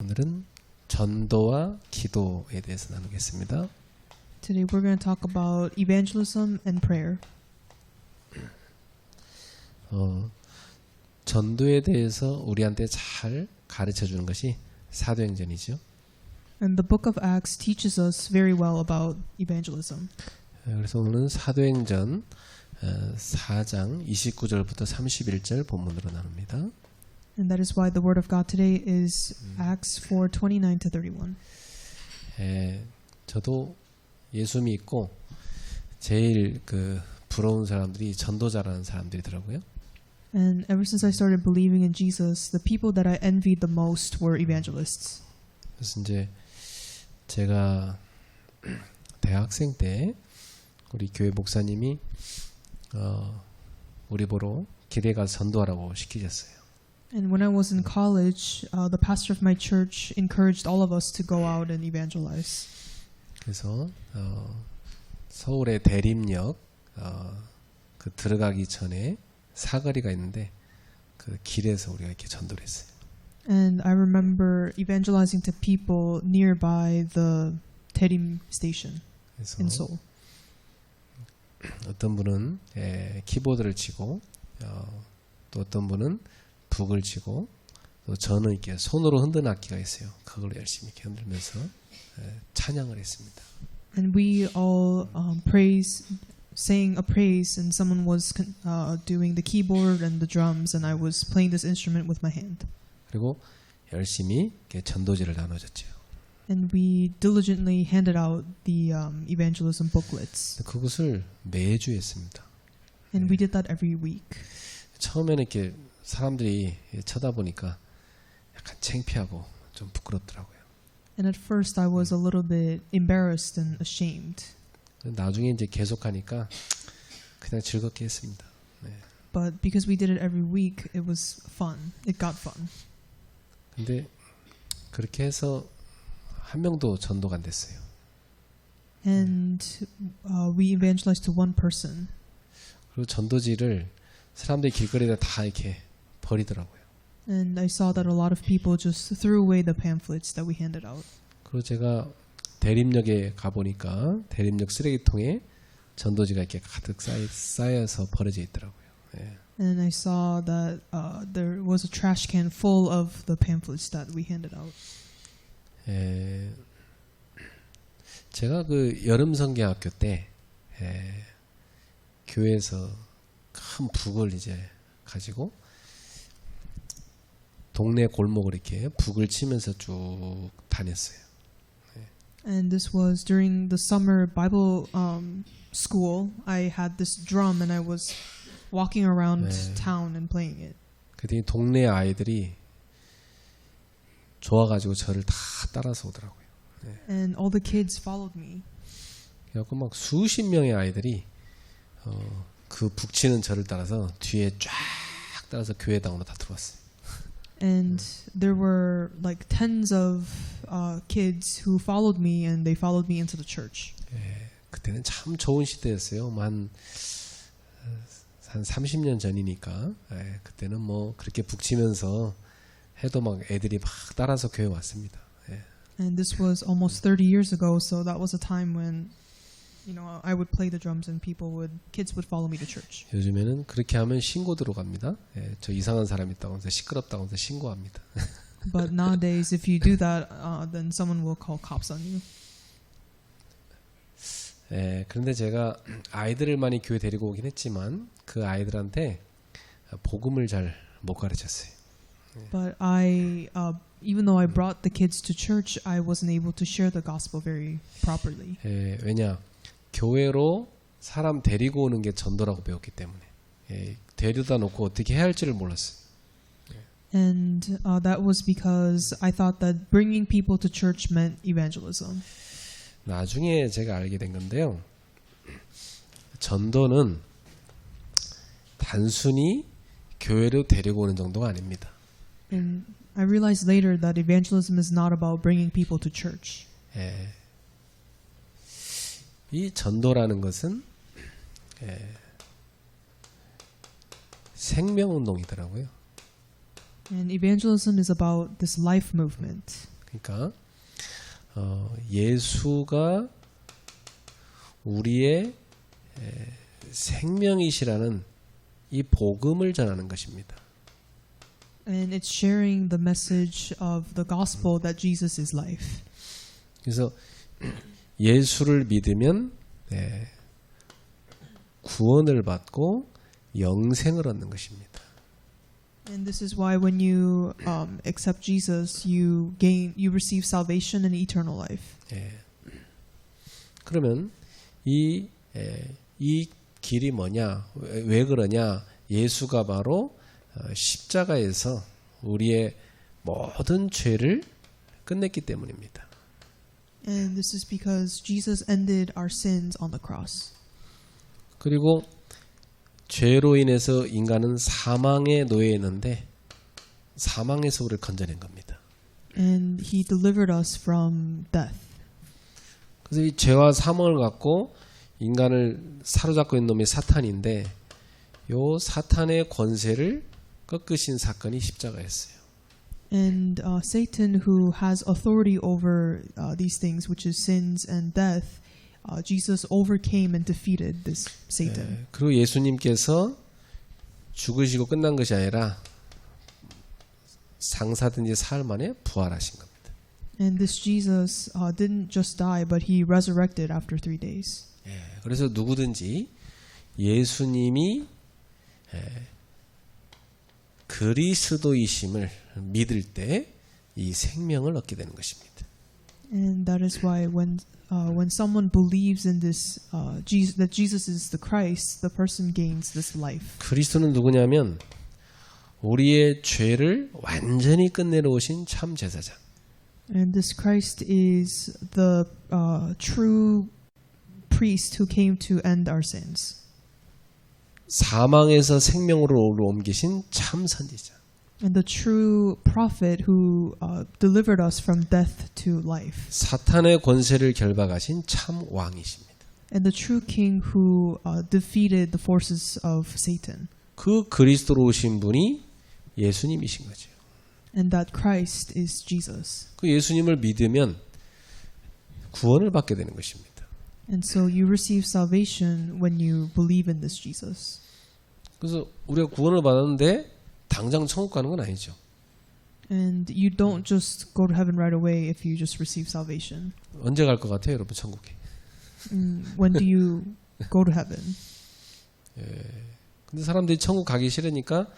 오늘은 전도와 기도에 대해서 나누겠습니다. Today we're going to talk about evangelism and prayer. 전도에 대해서 우리한테 잘 가르쳐 주는 것이 사도행전이죠. And the book of Acts teaches us very well about evangelism. 그래서 오늘은 사도행전 4장 29절부터 31절 본문으로 나눕니다. And that is why the word of God today is Acts 4:29 to 31. 저도 예수 믿고 제일 부러운 사람들이 전도자라는 사람들이더라고요. And ever since I started believing in Jesus, the people that I envied the most were evangelists. 그래서 이제 제가 대학생 때 우리 교회 목사님이 우리 보러 길에 가서 전도하라고 시키셨어요. And when I was in college, the pastor of my church encouraged all of us to go out and evangelize. 그래서 서울의 대림역 들어가기 전에 사거리가 있는데 그 길에서 우리가 이렇게 전도를 했어요. And I remember evangelizing to people nearby the Daerim station 그래서 in Seoul. 어떤 분은 키보드를 치고 또 어떤 분은 북을 치고 또 저는 이렇게 손으로 흔드는 악기가 있어요. 그걸로 열심히 이렇게 흔들면서 찬양을 했습니다. And we all sang a praise, and someone was doing the keyboard and the drums, and I was playing this instrument with my hand. 그리고 열심히 이렇게 전도지를 나눠줬죠. And we diligently handed out the evangelism booklets. 그것을 매주 했습니다. And we did that every week. 처음에는 이렇게 사람들이 쳐다보니까 약간 창피하고 좀 부끄럽더라고요. And at first I was a little bit embarrassed and ashamed. 나중에 이제 계속하니까 그냥 즐겁게 했습니다. But because we did it every week, it was fun. It got fun. 근데 그렇게 해서 한 명도 전도가 안 됐어요. And we evangelized to one person. 그리고 전도지를 사람들이 길거리에 다 이렇게 버리더라고요. And I saw that a lot of people just threw away the pamphlets that we handed out. 그리고 제가 대림역에 가보니까 대림역 쓰레기통에 전도지가 이렇게 가득 쌓여서 버려져 있더라고요. And I saw that there was a trash can full of the pamphlets that we handed out. 제가 여름 성경학교 때 교회에서 큰 북을 이제 가지고 동네 골목을 이렇게 북을 치면서 쭉 다녔어요. And this was during the summer Bible school. I had this drum and I was walking around town and playing it. 그랬더니 동네 아이들이 좋아가지고 저를 다 따라서 오더라고요. And all the kids followed me. 그래갖고 막 수십 명의 아이들이 그 북치는 저를 따라서 뒤에 쫙 따라서 교회당으로 다 들어왔어요. And there were like tens of kids who followed me, and they followed me into the church. 그때는 참 좋은 시대였어요. 한 30년 전이니까 그때는 뭐 그렇게 북치면서 해도 막 애들이 막 따라서 교회 왔습니다. And this was almost 30 years ago, so that was a time when, I would play the drums and kids would follow me to church. 요즘에는 그렇게 하면 신고 들어갑니다. 저 이상한 사람 있다고 해서 시끄럽다고 해서 신고합니다. But nowadays, if you do that, then someone will call cops on you. 그런데 제가 아이들을 많이 교회 데리고 오긴 했지만 그 아이들한테 복음을 잘 못 가르쳤어요. But even though I brought the kids to church, I wasn't able to share the gospel very properly. 왜냐? 교회로 사람 데리고 오는 게 전도라고 배웠기 때문에 데려다 놓고 어떻게 해야 할지를 몰랐어요. And that was because I thought that bringing people to church meant evangelism. 나중에 제가 알게 된 건데요. 전도는 단순히 교회로 데리고 오는 정도가 아닙니다. And I realized later that evangelism is not about bringing people to church. 이 전도라는 것은 생명운동이더라고요. And evangelism is about this life movement. 그러니까 예수가 우리의 생명이시라는 이 복음을 전하는 것입니다. And it's sharing the message of the gospel that Jesus is life. 그래서 예수를 믿으면 구원을 받고 영생을 얻는 것입니다. And this is why when you accept Jesus, you receive salvation and eternal life. 그러면 이 길이 뭐냐? 왜 그러냐? 예수가 바로 십자가에서 우리의 모든 죄를 끝냈기 때문입니다. And this is because Jesus ended our sins on the cross. 그리고 죄로 인해서 인간은 사망에 놓여 있는데 사망에서 우리를 건져낸 겁니다. And he delivered us from death. 그래서 이 죄와 사망을 갖고 인간을 사로잡고 있는 놈이 사탄인데 요 사탄의 권세를 꺾으신 사건이 십자가였어요. And Satan, who has authority over these things, which is sins and death, Jesus overcame and defeated this Satan. 그리고 예수님께서 죽으시고 끝난 것이 아니라 장사된 지 사흘 만에 부활하신 겁니다. And this Jesus didn't just die, but he resurrected after 3 days. 그래서 누구든지 예수님이 그리스도이심을 믿을 때 이 생명을 얻게 되는 것입니다. And that is why when someone believes in this that Jesus is the Christ, the person gains this life. 그리스도는 누구냐면 우리의 죄를 완전히 끝내놓으신 참 제사장. And this Christ is the true priest who came to end our sins. 사망에서 생명으로 옮기신 참 선지자. And the true prophet who delivered us from death to life. 사탄의 권세를 결박하신 참 왕이십니다. And the true king who defeated the forces of Satan. 그 그리스도로 오신 분이 예수님이신 거죠. And that Christ is Jesus. 그 예수님을 믿으면 구원을 받게 되는 것입니다. And so you receive salvation when you believe in this Jesus. 그래서 우리가 구원을 받았는데 당장 천국 가는 건 아니죠. And you don't just go to heaven right away if you just receive salvation. 언제 갈 것 같아요, 여러분 천국에? When do you go to heaven? 근데 사람들이 천국 가기 싫으니까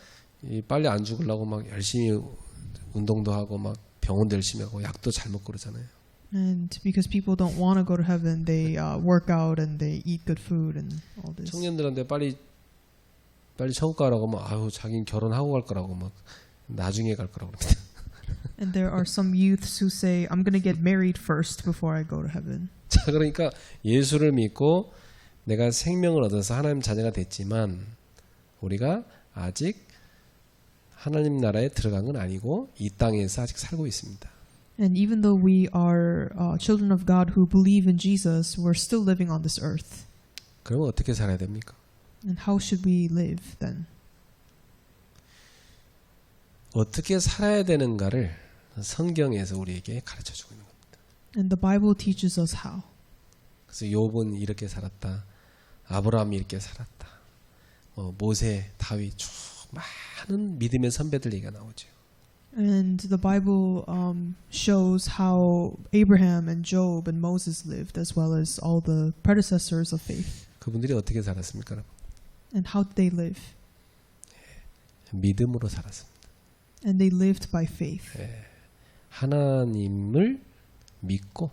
빨리 안 죽으려고 막 열심히 운동도 하고 막 병원도 열심히 하고 약도 잘 먹고 그러잖아요. And because people don't want to go to heaven, they work out and they eat good food and all this. 청년들한테 빨리 천국 가라고 하면 아유 자기는 결혼하고 갈 거라고 막 나중에 갈 거라고 그럽니다. And there are some youths who say, I'm going to get married first before I go to heaven. 자, 그러니까 예수를 믿고 내가 생명을 얻어서 하나님 자녀가 됐지만 우리가 아직 하나님 나라에 들어간 건 아니고 이 땅에서 아직 살고 있습니다. And even though we are children of God who believe in Jesus, we're still living on this earth. 그러면 어떻게 살아야 됩니까? And how should we live then? 어떻게 살아야 되는가를 성경에서 우리에게 가르쳐 주고 있는 겁니다. And the Bible teaches us how. 그래서 욥은 이렇게 살았다. 아브라함이 이렇게 살았다. 모세, 다윗 쭉 많은 믿음의 선배들 얘기가 나오죠. And the Bible shows how Abraham and Job and Moses lived, as well as all the predecessors of faith. 그분들이 어떻게 살았습니까? 여러분? And how did they live? 믿음으로 살았습니다. And they lived by faith. 하나님을 믿고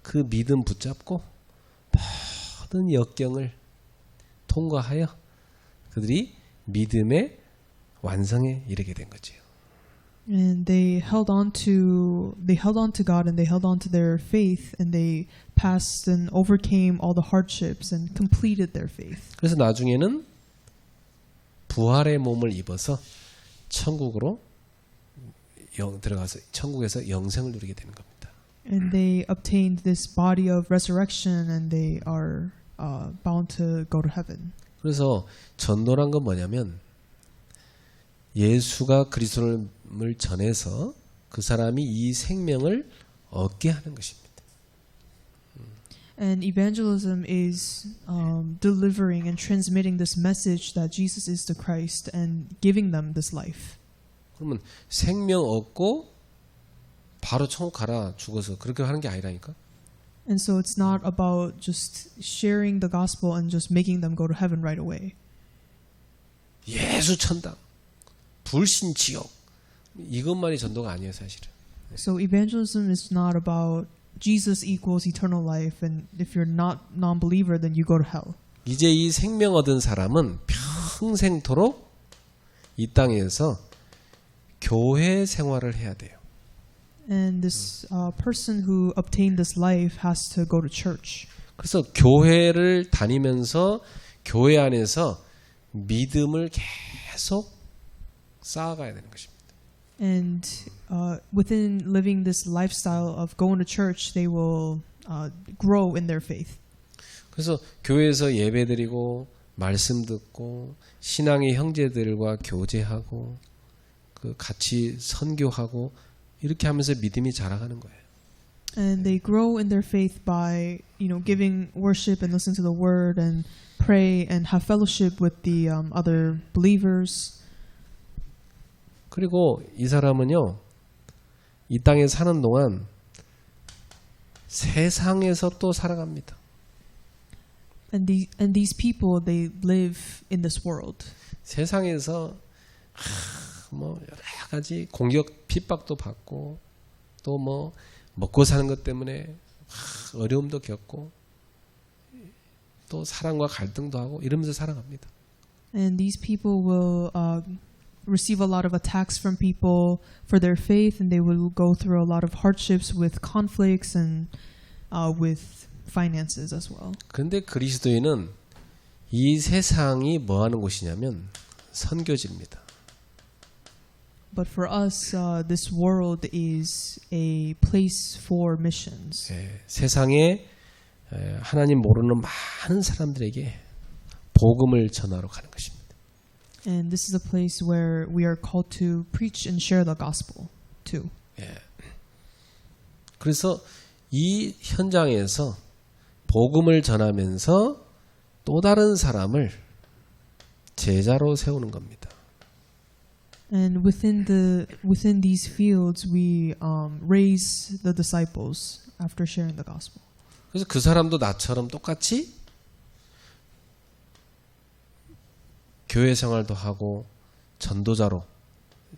그 믿음 붙잡고 모든 역경을 통과하여 그들이 믿음의 완성에 이르게 된 거죠. And they held on to God and they held on to their faith and they passed and overcame all the hardships and completed their faith. 그래서 나중에는 부활의 몸을 입어서 천국으로 들어가서 천국에서 영생을 누리게 되는 겁니다. And they obtained this body of resurrection and they are bound to go to heaven. 그래서 전도란 건 뭐냐면 예수가 그리스도를 전해서 그 사람이 이 생명을 얻게 하는 것입니다. And evangelism is delivering and transmitting this message that Jesus is the Christ and giving them this life. 그러면 생명 얻고 바로 천국 가라 죽어서 그렇게 하는 게 아니라니까. And so it's not about just sharing the gospel and just making them go to heaven right away. 예수 천당, 불신 지옥 이것만이 전도가 아니에요 사실은. So evangelism is not about Jesus equals eternal life, and if you're not non-believer, then you go to hell. 이제 이 생명 얻은 사람은 평생토록 이 땅에서 교회 생활을 해야 돼요. And this person who obtained this life has to go to church. 그래서 교회를 다니면서 교회 안에서 믿음을 계속 쌓아가야 되는 것입니다. And within living this lifestyle of going to church, they will grow in their faith. 그래서 교회에서 예배드리고 말씀 듣고 신앙의 형제들과 교제하고 그 같이 선교하고 이렇게 하면서 믿음이 자라가는 거예요. And they grow in their faith by, giving worship and listening to the word and pray and have fellowship with the other believers. 그리고 이 사람은요, 이 땅에 사는 동안 세상에서 또 살아갑니다. And these people, they live in this world. 세상에서 뭐 여러 가지 공격, 핍박도 받고 또 뭐 먹고 사는 것 때문에 어려움도 겪고 또 사랑과 갈등도 하고 이러면서 살아갑니다. And these people will receive a lot of attacks from people for their faith, and they will go through a lot of hardships with conflicts and with finances as well. 그런데 그리스도인은 이 세상이 뭐 하는 곳이냐면 선교지입니다. But for us, this world is a place for missions. 세상에 하나님 모르는 많은 사람들에게 복음을 전하러 가는 것입니다. And this is a place where we are called to preach and share the gospel too. 그래서 이 현장에서 복음을 전하면서 또 다른 사람을 제자로 세우는 겁니다. And within these fields, we raise the disciples after sharing the gospel. 그래서 그 사람도 나처럼 똑같이 교회 생활도 하고 전도자로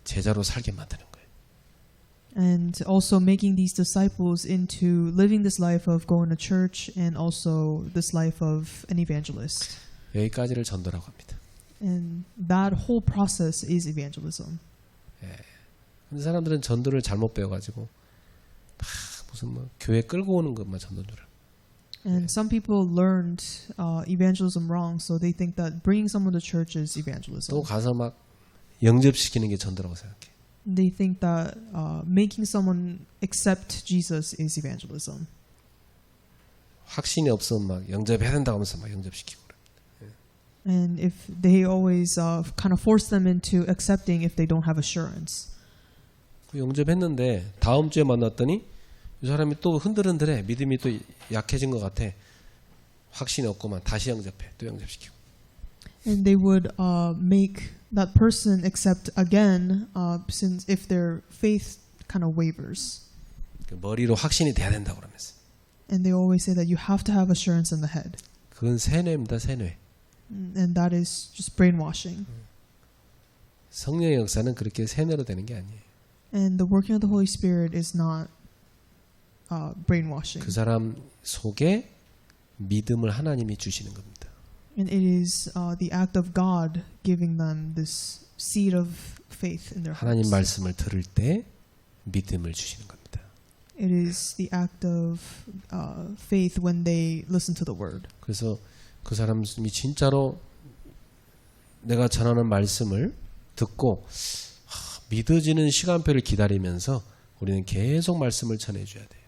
제자로 살게 만드는 거예요. And also making these disciples into living this life of going to church and also this life of an evangelist. 여기까지를 전도라고 합니다. And that whole process is evangelism. 근데 사람들은 전도를 잘못 배워가지고 무슨 뭐 교회 끌고 오는 것만 전도인 줄 알아요. And some people learned evangelism wrong, so they think that bringing someone to church is evangelism. 또 가서 막 영접시키는 게 전도라고 생각해. They think that making someone accept Jesus is evangelism. 확신이 없으면 막 영접해야 된다고 하면서 막 영접시키고. And if they always kind of force them into accepting if they don't have assurance. 영접했는데 다음 주에 만났더니 이 사람이 또 흔들흔들해. 믿음이 또 약해진 것 같아. 확신이 없고만 다시 영접해. 또 영접시키고. And they would make that person accept again since if their faith kind of wavers. 머리로 확신이 돼야 된다고 그러면서. And they always say that you have to have assurance in the head. 그건 세뇌입니다. 세뇌. And that is just brainwashing. 성령의 역사는 그렇게 세뇌로 되는 게 아니에요. And the working of the Holy Spirit is not brainwashing. 그 사람 속에 믿음을 하나님이 주시는 겁니다. And it is the act of God giving them this seed of faith in their 하나님 hearts. 말씀을 들을 때 믿음을 주시는 겁니다. It is the act of faith when they listen to the word. 그래서 그 사람이 진짜로 내가 전하는 말씀을 듣고 믿어지는 시간표를 기다리면서 우리는 계속 말씀을 전해줘야 돼요.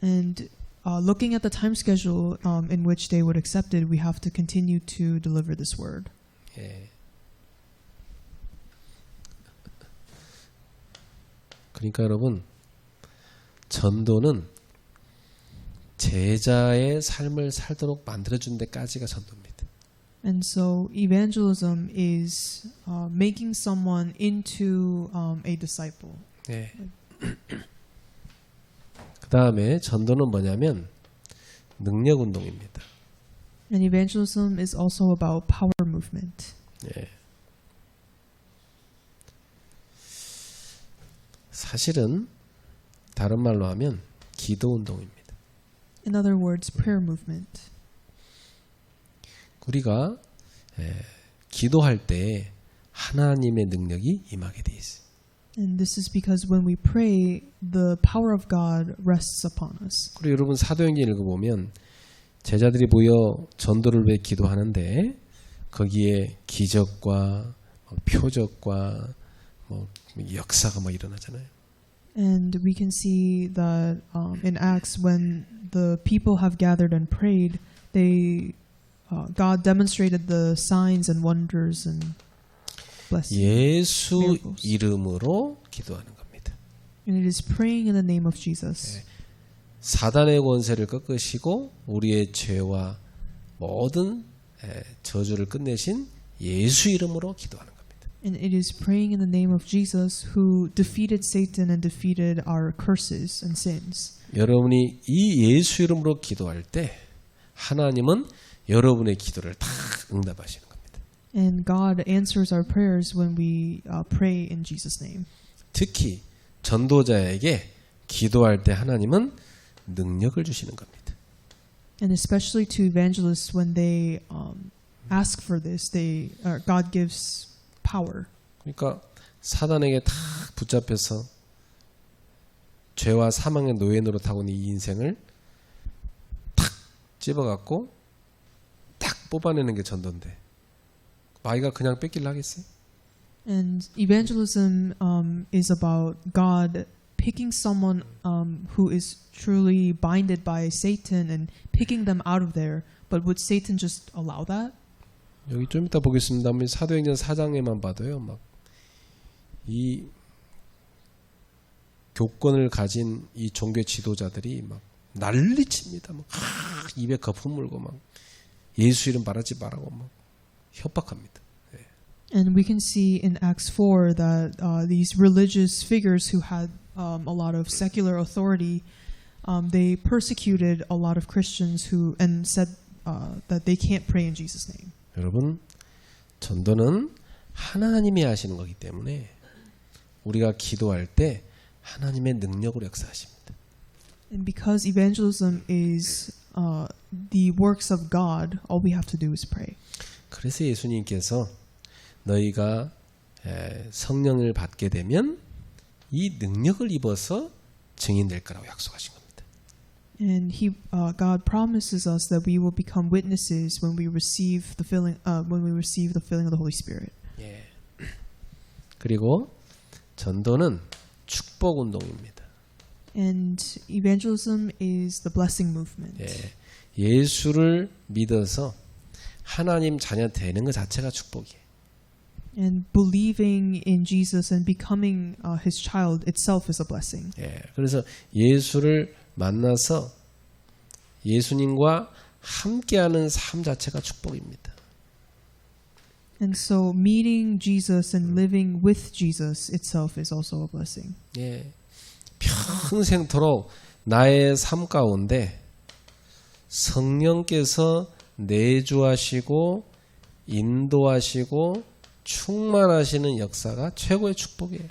And looking at the time schedule in which they would accept it, we have to continue to deliver this word. 예. 그러니까 여러분, 전도는 제자의 삶을 살도록 만들어준 데까지가 전도입니다. And so evangelism is making someone into a disciple. 네. 그 다음에 전도는 뭐냐면 능력 운동입니다. And evangelism is also about power movement. 네. 사실은 다른 말로 하면 기도 운동입니다. In other words, prayer movement. 우리가 기도할 때 하나님의 능력이 임하게 돼 있어요. And this is because when we pray, the power of God rests upon us. 그리고 여러분 사도행전 읽어보면 제자들이 모여 전도를 위해 기도하는데 거기에 기적과 표적과 역사가 일어나잖아요. And we can see that in Acts, when the people have gathered and prayed, God demonstrated the signs and wonders and blessings. 예수 miracles. 이름으로 기도하는 겁니다. And it is praying in the name of Jesus. 사단의 권세를 꺾으시고 우리의 죄와 모든 저주를 끝내신 예수 이름으로 기도하는 겁니다. And it is praying in the name of Jesus who defeated Satan and defeated our curses and sins. 여러분이 이 예수 이름으로 기도할 때 하나님은 여러분의 기도를 다 응답하시는 겁니다. And God answers our prayers when we pray in Jesus' name. 특히 전도자에게 기도할 때 하나님은 능력을 주시는 겁니다. And especially to evangelists when they ask for this, God gives power. 그러니까 사단에게 다 붙잡혀서 죄와 사망의 노예 노릇하고 있는 이 인생을 탁 집어갖고 딱 뽑아내는 게 전도인데 마귀가 그냥 뺏기려 하겠어요? And evangelism is about God picking someone who is truly binded by Satan and picking them out of there. But would Satan just allow that? 여기 좀 이따 보겠습니다만 사도행전 4장에만 봐도요, 막 이 교권을 가진 이 종교 지도자들이 막 난리칩니다. 막 입에 거품 물고 막 예수 이름 말하지 말라고 막 협박합니다. And we can see in Acts 4 that these religious figures who had a lot of secular authority, they persecuted a lot of Christians and said that they can't pray in Jesus' name. 여러분, 전도는 하나님이 하시는 거기 때문에 우리가 기도할 때 하나님의 능력으로 역사하십니다. And because evangelism is the works of God, all we have to do is pray. 그래서 예수님께서 너희가 성령을 받게 되면 이 능력을 입어서 증인될 거라고 약속하신 겁니다. And God promises us that we will become witnesses when we receive the filling of the Holy Spirit. 예. 그리고 전도는 축복 운동입니다. And evangelism is the blessing movement. 예. 예수를 믿어서 하나님 자녀 되는 것 자체가 축복이에요. And believing in Jesus and becoming His child itself is a blessing. 예. 그래서 예수를 만나서 예수님과 함께하는 삶 자체가 축복입니다. And so meeting Jesus and living with Jesus itself is also a blessing. 예. 평생토록 나의 삶 가운데 성령께서 내주하시고 인도하시고 충만하시는 역사가 최고의 축복이에요.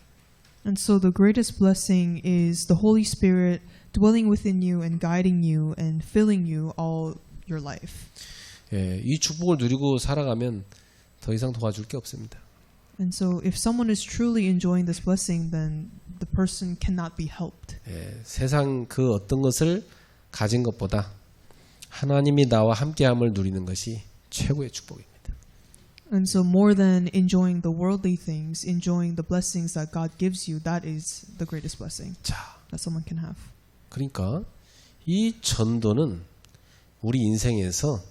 And so the greatest blessing is the Holy Spirit dwelling within you and guiding you and filling you all your life. 예, 이 축복을 누리고 살아가면 더 이상 도와줄 게 없습니다. And so if someone is truly enjoying this blessing, then the person cannot be helped. 예, 세상 그 어떤 것을 가진 것보다 하나님이 나와 함께함을 누리는 것이 최고의 축복입니다. And so more than enjoying the worldly things, enjoying the blessings that God gives you, that is the greatest blessing 자, that someone can have. 그러니까 이 전도는 우리 인생에서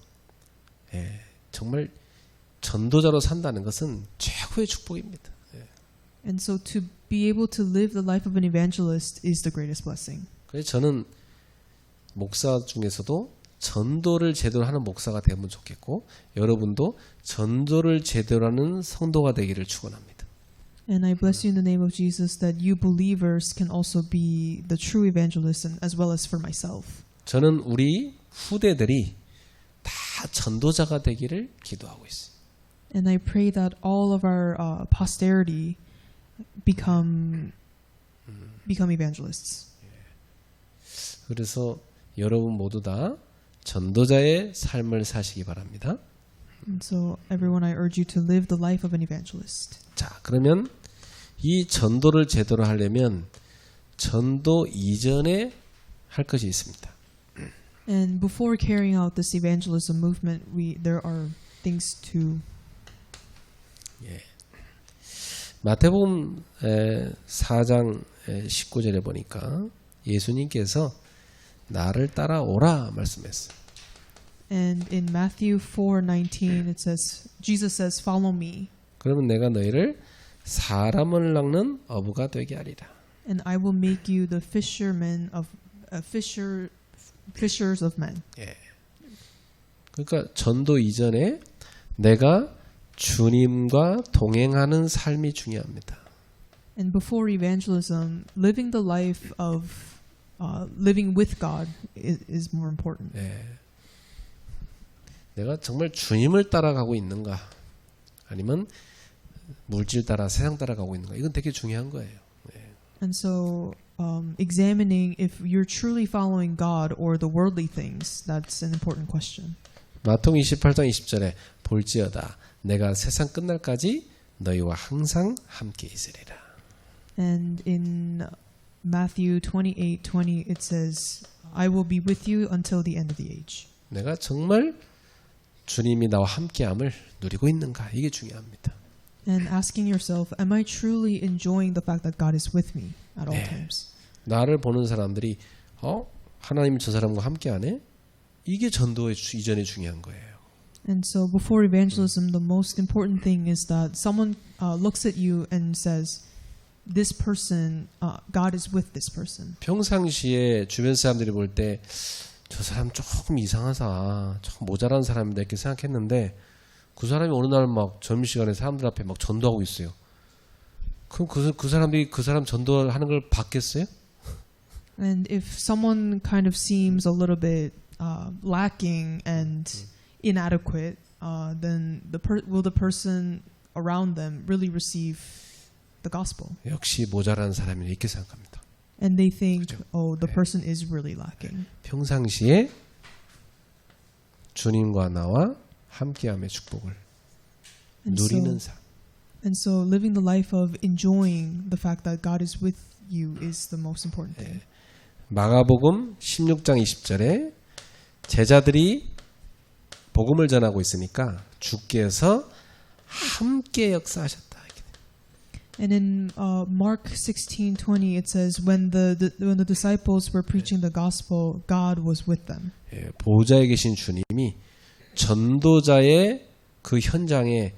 정말 전도자로 산다는 것은 최고의 축복입니다. And so to be able to live the life of an evangelist is the greatest blessing. 그래서 저는 목사 중에서도 전도를 제대로 하는 목사가 되면 좋겠고 여러분도 전도를 제대로 하는 성도가 되기를 축원합니다. And I bless you in the name of Jesus that you believers can also be the true evangelists and as well as for myself. 저는 우리 후대들이 다 전도자가 되기를 기도하고 있어요. And I pray that all of our posterity become evangelists. 그래서 여러분 모두 다 전도자의 삶을 사시기 바랍니다. And so everyone, I urge you to live the life of an evangelist. 자, 그러면 이 전도를 제대로 하려면 전도 이전에 할 것이 있습니다. And before carrying out this evangelism movement, there are things to. 마태복음 4장 19절에 보니까 예수님께서 나를 따라오라 말씀했어요. And in Matthew 4:19, it says, Jesus says, "Follow me, 그러면 내가 너희를 사람을 낚는 어부가 되게 하리라. and I will make you the fishers of men." 그러니까 전도 이전에 내가 주님과 동행하는 삶이 중요합니다. And before evangelism, living the life of living with God is more important. 내가 정말 주님을 따라가고 있는가 아니면 물질 따라 세상 따라가고 있는가 이건 되게 중요한 거예요. And so examining if you're truly following God or the worldly things, that's an important question. 마태복음 28장 20절에 볼지어다 내가 세상 끝날까지 너희와 항상 함께 있으리라. And in Matthew 28:20 it says, "I will be with you until the end of the age." 내가 정말 주님이 나와 함께함을 누리고 있는가 이게 중요합니다. And asking yourself, am I truly enjoying the fact that God is with me at all times? 나를 보는 사람들이 하나님이 저 사람과 함께하네? 이게 전도의 이전에 중요한 거예요. And so before evangelism, the most important thing is that someone looks at you and says, this person, God is with this person. 평상시에 주변 사람들이 볼 때 저 사람 조금 이상하다, 조금 모자란 사람이다 이렇게 생각했는데 그 사람이 어느 날 막 점심시간에 사람들 앞에 막 전도하고 있어요. 그럼 그 사람들이 그 사람 전도하는 걸 받겠어요? And if someone kind of seems a little bit lacking and inadequate, then will the person around them really receive the gospel? 역시 모자란 사람이네 이렇게 생각합니다. And they think, 그렇죠. oh, the person is really lacking. 평상시에 주님과 나와 함께함의 축복을 누리는 삶. And so living the life of enjoying the fact that God is with you is the most important thing. 마가복음 16장 20절에 제자들이 복음을 전하고 있으니까 주께서 함께 역사하셨다. And in Mark 16:20 it says when the disciples were preaching the gospel, God was with them. 보좌에 계신 주님이 전도자의 그 현장에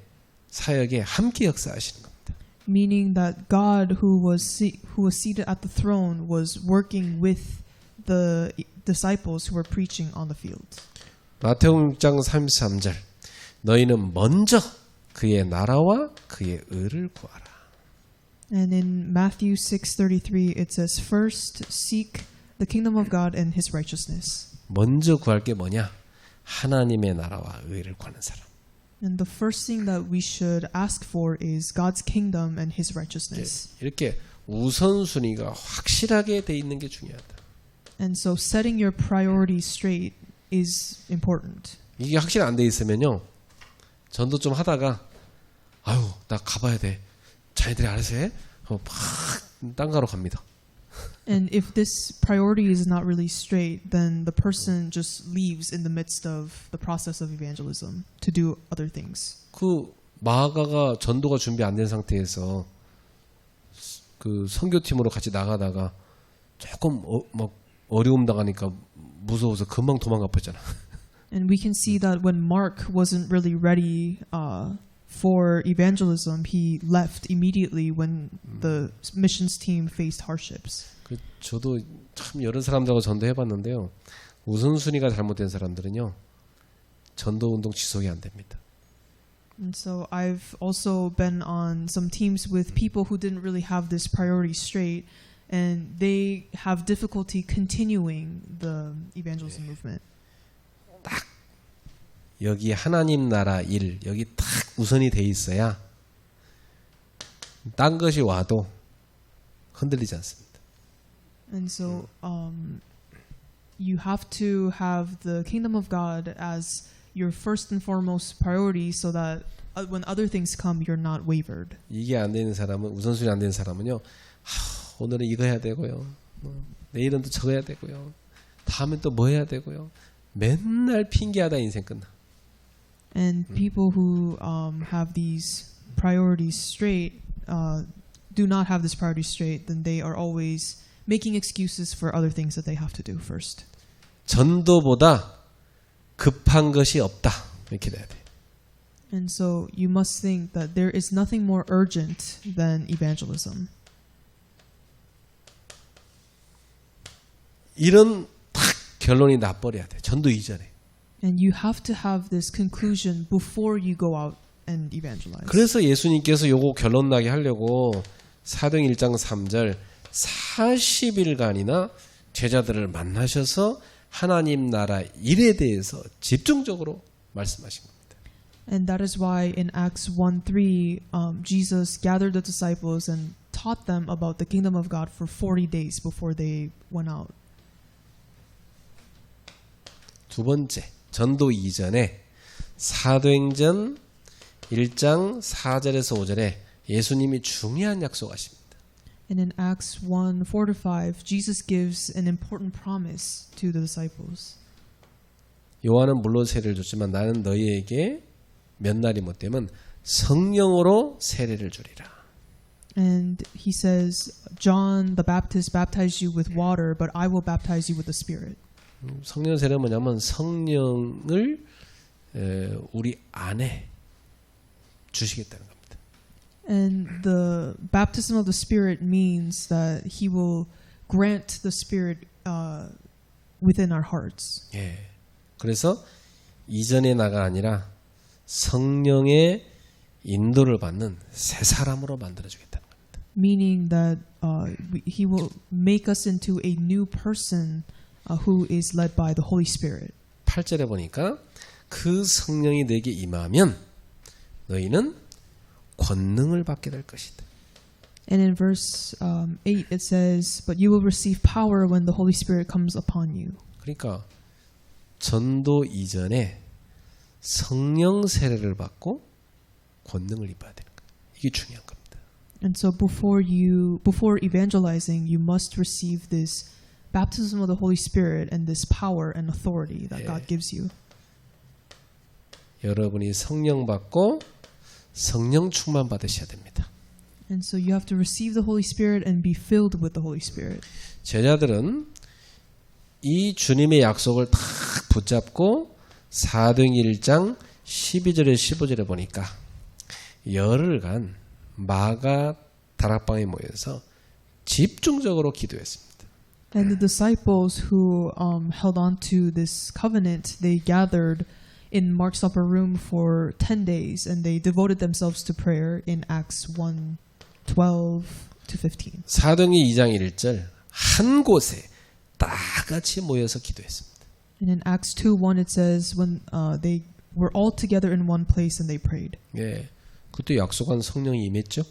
사역에 함께 역사하시는 겁니다. Meaning that God who was seated at the throne was working with the disciples who were preaching on the field. 마태복음 6장 33절 너희는 먼저 그의 나라와 그의 의를 구하라. And in Matthew 6:33 it says first seek the kingdom of God and his righteousness. 먼저 구할 게 뭐냐? 하나님의 나라와 의를 구하는 사람. And the first thing that we should ask for is God's kingdom and his righteousness. 이렇게 우선순위가 확실하게 돼 있는 게 중요하다. And so setting your priorities straight is important. 이게 확실히 안 돼 있으면요. 전도 좀 하다가 아유, 나 가봐야 돼. 자기들이 알아서 해? 막 딴 가로 갑니다. And if this priority is not really straight, then the person just leaves in the midst of the process of evangelism to do other things. 그 마가가 전도가 준비 안 된 상태에서 그 선교팀으로 같이 나가다가 조금 막 어려움 당하니까 무서워서 금방 도망가 버렸잖아. And we can see that when Mark wasn't really ready for evangelism, he left immediately when the missions team faced hardships. 저도 참 여러 사람들하고 전도해봤는데요. 우선순위가 잘못된 사람들은요. 전도운동 지속이 안 됩니다. And so I've also been on some teams with people who didn't really have this priority straight, and they have difficulty continuing the evangelism movement. 여기 하나님 나라 일 여기 딱 우선이 돼 있어야 딴 것이 와도 흔들리지 않습니다. And so you have to have the kingdom of God as your first and foremost priority so that when other things come, you're not wavered. 이게 안 되는 사람은 우선순위 안 되는 사람은요. 오늘은 이거 해야 되고요. 내일은 또 저거 해야 되고요. 다음엔 또 뭐 해야 되고요. 맨날 핑계하다 인생 끝나. And people who have these priorities straight do not have this priority straight, then they are always making excuses for other things that they have to do first. 전도보다 급한 것이 없다. 이렇게 돼야 돼. And so you must think that there is nothing more urgent than evangelism. 이런 딱 결론이 나버려야 돼. 전도 이전에. And you have to have this conclusion before you go out and evangelize. 그래서 예수님께서 요거 결론 나게 하려고 사도행 1장 3절 40일간이나 제자들을 만나셔서 하나님 나라 일에 대해서 집중적으로 말씀하신 겁니다. And that is why in Acts 1:3, Jesus gathered the disciples and taught them about the kingdom of God for 40 days before they went out. 두 번째, 전도 이전에 사도행전 1장 4절에서 5절에 예수님이 중요한 약속하십니다. And in Acts 1:4-5, Jesus gives an important promise to the disciples. 요한은 물로 세례를 줬지만 나는 너희에게 몇 날이 못 되면 성령으로 세례를 주리라. And he says, John the Baptist baptized you with water, but I will baptize you with the Spirit. 성령 세례는 뭐냐면 성령을 우리 안에 주시겠다는 겁니다. And the baptism of the Spirit means that he will grant the Spirit within our hearts. 예. 그래서 이전의 나가 아니라 성령의 인도를 받는 새 사람으로 만들어주겠다는 겁니다. Meaning that he will make us into a new person who is led by the Holy Spirit. 8절에 보니까 그 성령이 너에게 임하면 너희는 권능을 받게 될 것이다. And in verse 8 it says, "But you will receive power when the Holy Spirit comes upon you." 그러니까 전도 이전에 성령 세례를 받고 권능을 입어야 되는 거예요. 이게 중요한 겁니다. And so before evangelizing, you must receive this baptism of the Holy Spirit and this power and authority that God gives you. 여러분이 성령 받고 성령 충만 받으셔야 됩니다. And so you have to receive the Holy Spirit and be filled with the Holy Spirit. 제자들은 이 주님의 약속을 딱 붙잡고 사도행 1장 12절에 15절에 보니까 열흘간 마가 다락방에 모여서 집중적으로 기도했습니다. And the disciples who held on to this covenant, they gathered in Mark's upper room for 10 days and they devoted themselves to prayer in Acts 1:12-15. 사도행전 2장 1절 한 곳에 다 같이 모여서 기도했습니다. And in Acts 2:1 it says when they were all together in one place and they prayed. 예, 그때 약속한 성령이 임했죠.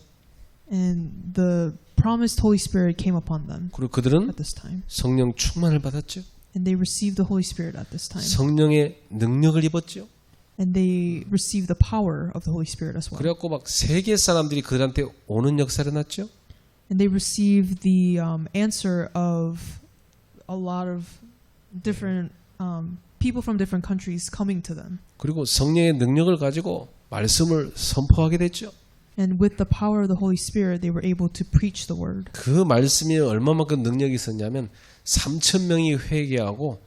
And the promised Holy Spirit came upon them 그리고 그들은 at this time. 성령 충만을 받았죠. And they received the Holy Spirit at this time. 성령의 능력을 입었죠. And they received the power of the Holy Spirit as well. 그래갖고 막 세계 사람들이 그들한테 오는 역사를 났죠. And they received the answer of a lot of different people from different countries coming to them. 그리고 성령의 능력을 가지고 말씀을 선포하게 됐죠. And with the power of the Holy Spirit, they were able to preach the word. 그 말씀이 얼마만큼 능력이 있었냐면 3,000명이 회개하고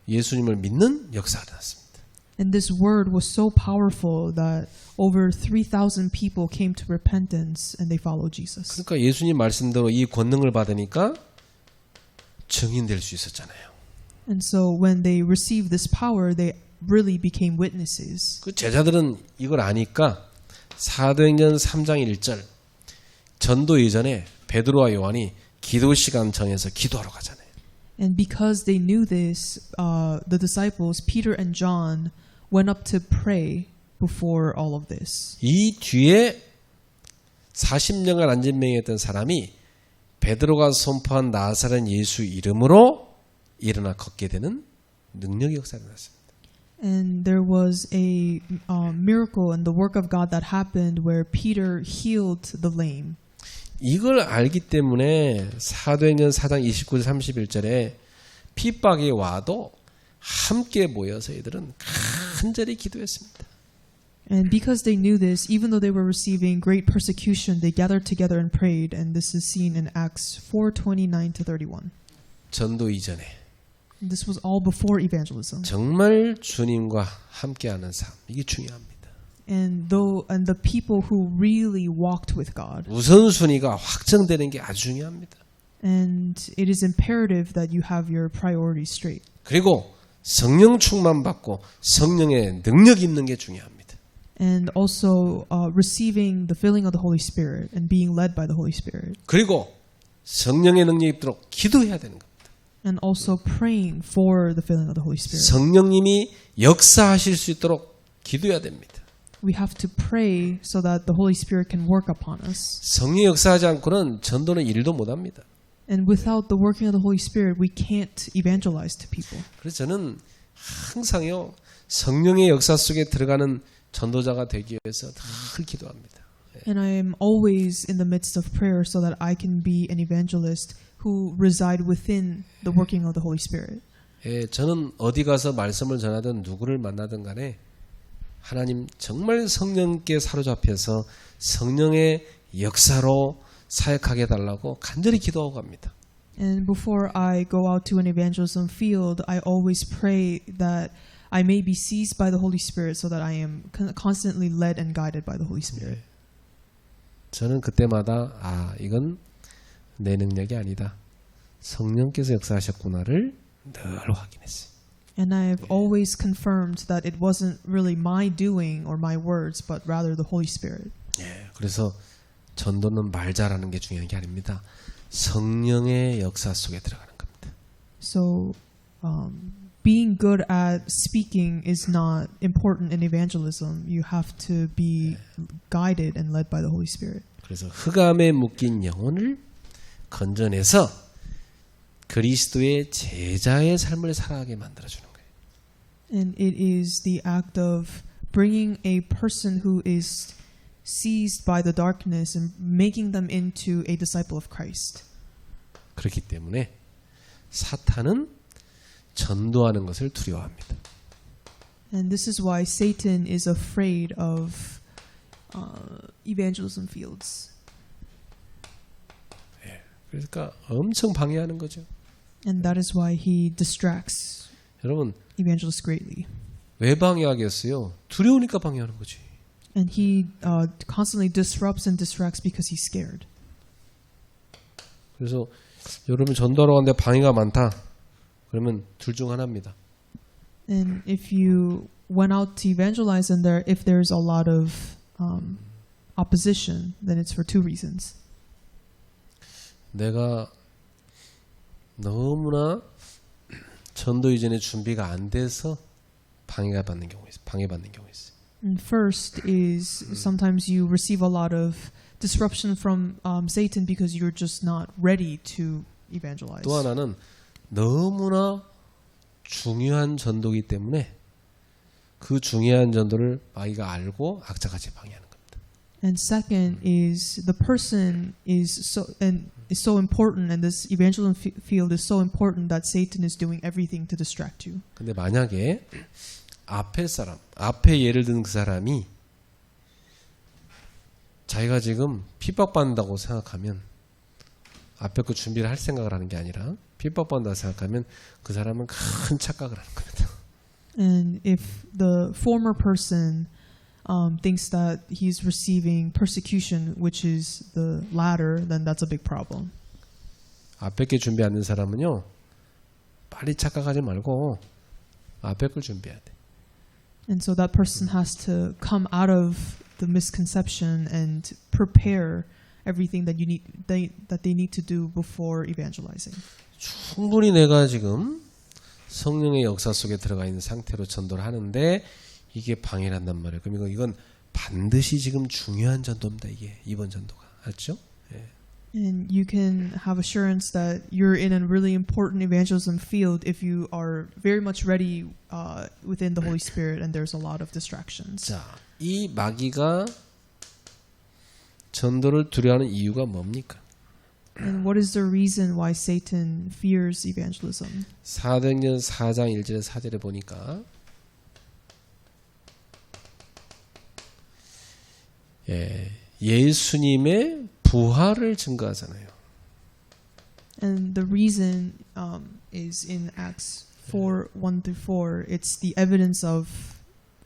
예수님을 믿는 역사가 났습니다. And this word was so powerful that over 3,000 people came to repentance and they followed Jesus. 그러니까 예수님 말씀대로 이 권능을 받으니까 증인될 수 있었잖아요. And so when they received this power, they really became witnesses. 그 제자들은 이걸 아니까 사도행전 3장 1절 전도 이전에 베드로와 요한이 기도 시간 정해서 기도하러 가잖아요. And because they knew this, the disciples, Peter and John, went up to pray before all of this. 이 뒤에 40년간 안진병이었던 사람이 베드로가 선포한 나사렛 예수 이름으로 일어나 걷게 되는 능력의 역사가 났습니다. And there was a miracle and the work of God that happened where Peter healed the lame. 이걸 알기 때문에 사도행전 4장 29절 31절에 핍박이 와도 함께 모여서 이들은 간절히 기도했습니다. And because they knew this, even though they were receiving great persecution, they gathered together and prayed. And this is seen in Acts 4:29 to 31. 전도 이전에 And this was all before evangelism. 정말 주님과 함께하는 삶 이게 중요합니다. And the people who really walked with God. 우선순위가 확정되는 게 아주 중요합니다. And it is imperative that you have your priorities straight. 그리고 성령 충만 받고 성령의 능력 있는 게 중요합니다. And also receiving the filling of the Holy Spirit and being led by the Holy Spirit. 그리고 성령의 능력이 있도록 기도해야 되는 겁니다. And also praying for the filling of the Holy Spirit. 성령님이 역사하실 수 있도록 기도해야 됩니다. We have to pray so that the Holy Spirit can work upon us. 성령이 역사하지 않고는 전도는 일도 못합니다. And without the working of the Holy Spirit, we can't evangelize to people. 그래서 저는 항상요 성령의 역사 속에 들어가는 전도자가 되기 위해서 늘 기도합니다. And I am always in the midst of prayer so that I can be an evangelist who reside within the working of the Holy Spirit. 예, 저는 어디 가서 말씀을 전하든 누구를 만나든 간에 하나님 정말 성령께 사로잡혀서 성령의 역사로 사역하게 해달라고 간절히 기도하고 갑니다. And before I go out to an evangelism field, I always pray that I may be seized by the Holy Spirit so that I am constantly led and guided by the Holy Spirit. 저는 그때마다 이건 내 능력이 아니다. 성령께서 역사하셨구나를 늘 확인했어요. And I have always confirmed that it wasn't really my doing or my words, but rather the Holy Spirit. 예, 그래서 전도는 말 잘하는 게 중요한 게 아닙니다. 성령의 역사 속에 들어가는 겁니다. So, being good at speaking is not important in evangelism. You have to be guided and led by the Holy Spirit. 그래서 흑암에 묶인 영혼을 건져내서 그리스도의 제자의 삶을 살아가게 만들어주는 거예요. And it is the act of bringing a person who is seized by the darkness and making them into a disciple of Christ. 그렇기 때문에 사탄은 전도하는 것을 두려워합니다. And this is why Satan is afraid of evangelism fields. 그러니까 엄청 방해하는 거죠. And that is why he distracts 여러분 evangelists greatly. 왜 방해하겠어요? 두려우니까 방해하는 거지. And he constantly disrupts and distracts because he's scared. 그래서 여러분 전도하러 가는데 방해가 많다. 그러면 둘 중 하나입니다. And if you went out to evangelize and if there's a lot of opposition, then it's for two reasons. 내가 너무나 전도 이전에 준비가 안 돼서 방해받는 경우 있어요. And first is sometimes you receive a lot of disruption from Satan because you're just not ready to evangelize. 또 하나는 너무나 중요한 전도이기 때문에 그 중요한 전도를 마귀가 알고 악자같이 방해하는 겁니다. And second is the person is so important, and this evangelism field is so important that Satan is doing everything to distract you. 근데 만약에 앞에 예를 든 그 사람이 자기가 지금 핍박받는다고 생각하면 앞에 그 준비를 할 생각을 하는 게 아니라 핍박받는다고 생각하면 그 사람은 큰 착각을 하는 겁니다. And if the former person thinks that he's receiving persecution, which is the latter, then that's a big problem. 앞에 게 준비 안 된 사람은요, 빨리 착각하지 말고 앞에 걸 준비해야 돼. And so that person has to come out of the misconception and prepare everything that they need to do before evangelizing. 충분히 내가 지금 성령의 역사 속에 들어가 있는 상태로 전도를 하는데 이게 방해를 한단 말이에요. 그럼 이건 반드시 지금 중요한 전도입니다. 이게 이번 전도가. 알죠? 예. And you can have assurance that you're in a really important evangelism field if you are very much ready within the Holy Spirit and there's a lot of distractions. 자, 이 마귀가 전도를 두려워하는 이유가 뭡니까? And what is the reason why Satan fears evangelism? 사도행전 4장 1절에 4절에 보니까 예수님의 부활을 증거하잖아요. And the reason is in Acts 4:1-4. It's the evidence of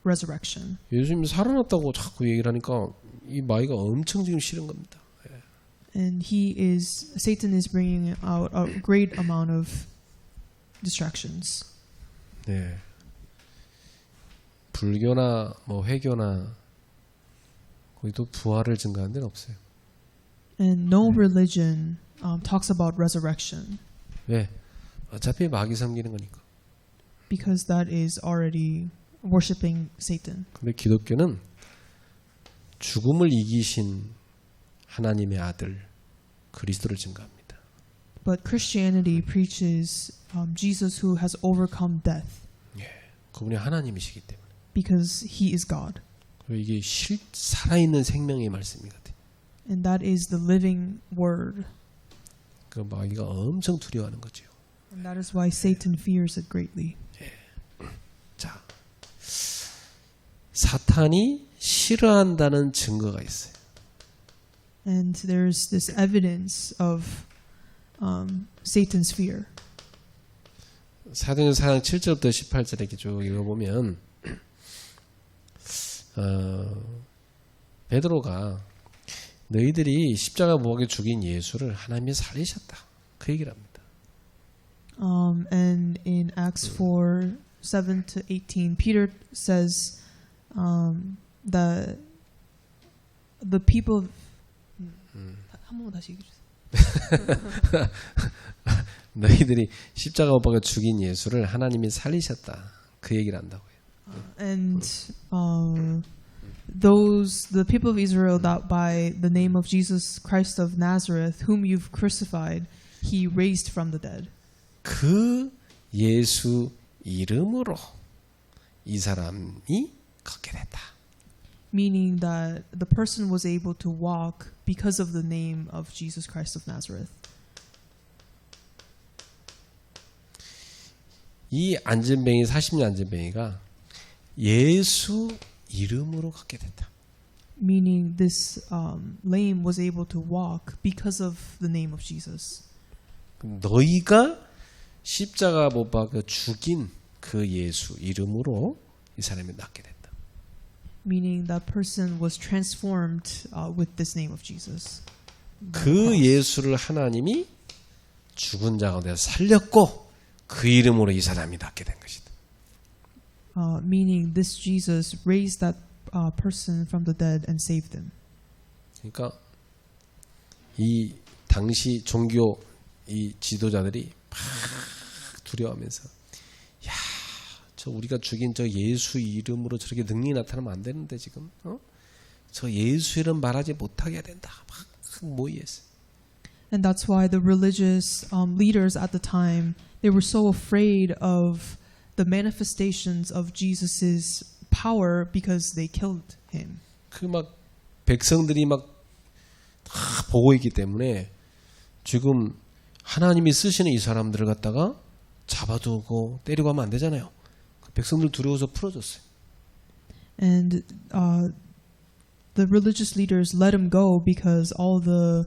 resurrection. 예수님이 살아났다고 자꾸 얘기를 하니까 이 마귀가 엄청 지금 싫은 겁니다. And Satan is bringing out a great amount of distractions. 네. 불교나 뭐 회교나 거기도 부활을 증거하는 데는 없어요. And no religion talks about resurrection. 왜? 어차피 마귀 섬기는 거니까. Because that is already worshiping Satan. 근데 기독교는 죽음을 이기신 하나님의 아들 그리스도를 증거합니다. But Christianity preaches Jesus who has overcome death. 예, 그분이 하나님이시기 때문에. Because he is God. 그리고 이게 살아있는 생명의 말씀이거든요. And that is the living word. 그 마귀가 엄청 두려워하는 거죠. And that is why Satan fears it greatly. 자, 사탄이 싫어한다는 증거가 있어요. And there's this evidence of Satan's fear. 사도행전 4장 7절부터 18절에 이렇게 쭉 읽어보면 베드로가 너희들이 십자가 무하게 죽인 예수를 하나님이 살리셨다. 그 얘기를 합니다. And in Acts 4:7-18, Peter says that the people 한 번만 다시 얘기해 주세요. 너희들이 십자가 못 박아 죽인 예수를 하나님이 살리셨다. 그 얘기를 한다고요. And the people of Israel, that by the name of Jesus Christ of Nazareth, whom you've crucified, he raised from the dead. 그 예수 이름으로 이 사람이 걷게 됐다. Meaning that the person was able to walk because of the name of Jesus Christ of Nazareth. 이 안전뱅이 40년 안전뱅이가 예수 이름으로 걷게 됐다. Meaning this lame was able to walk because of the name of Jesus. 너희가 십자가 못 박아 죽인 그 예수 이름으로 이 사람이 낫게 됐다. Meaning that person was transformed with this name of Jesus. 그 예수를 하나님이 죽은 자 가운데 살렸고 그 이름으로 이 사람이 낫게 된 것이다. Meaning this Jesus raised that person from the dead and saved him. 그러니까 이 당시 종교 이 지도자들이 막 두려워하면서 야, 저 우리가 죽인 저 예수 이름으로 저렇게 능력이 나타나면 안 되는데 지금 저 예수 이름 말하지 못하게 해야 된다. 막 모의했어요. And that's why the religious leaders at the time, they were so afraid of the manifestations of Jesus's power because they killed him. 그 막 백성들이 막 다 보고 있기 때문에 지금 하나님이 쓰시는 이 사람들을 갖다가 잡아두고 때리고 하면 안 되잖아요. 백성들 두려워서 풀어줬어요. And the religious leaders let him go because all the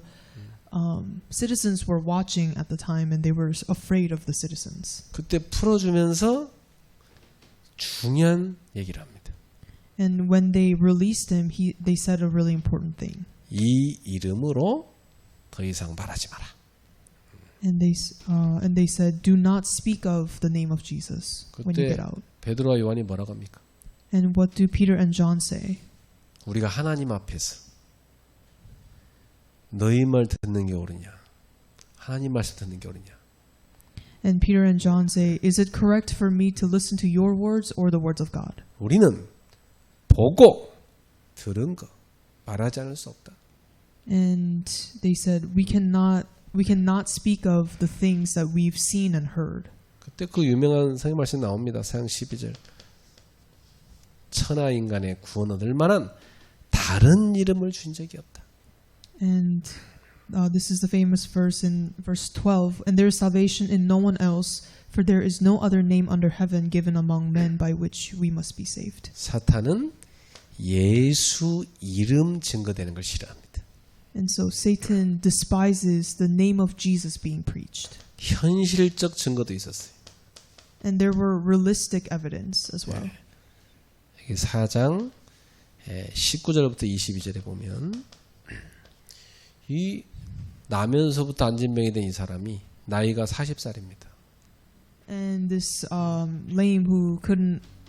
citizens were watching at the time and they were afraid of the citizens. 그때 풀어주면서 중요한 얘기를 합니다. And when they released him, they said a really important thing. 이 이름으로 더 이상 말하지 마라. And they said, "Do not speak of the name of Jesus when you 그때 get out." 베드로와 요한이 뭐라고 합니까? And what do Peter and John say? 우리가 하나님 앞에서 너희 말 듣는 게 옳으냐? 하나님 말씀 듣는 게 옳으냐? And Peter and John say, "Is it correct for me to listen to your words or the words of God?" 우리는 보고 들은 거 말하지 않을 수 없다. And they said, "We cannot speak of the things that we've seen and heard." 그때 그 유명한 성경 말씀 나옵니다. 사장 12절. 천하 인간의 구원 얻을 만한 다른 이름을 준 적이 없다. And this is the famous verse in verse 12. And there is salvation in no one else, for there is no other name under heaven given among men by which we must be saved. 사탄은 예수 이름 증거되는 걸 싫어합니다. And so Satan despises the name of Jesus being preached. 현실적 증거도 있었어요. And there were realistic evidence as well. 여기 4장 19절부터 22절에 보면 이 나면서부터 안진병이 된 이 사람이 나이가 40살입니다. And this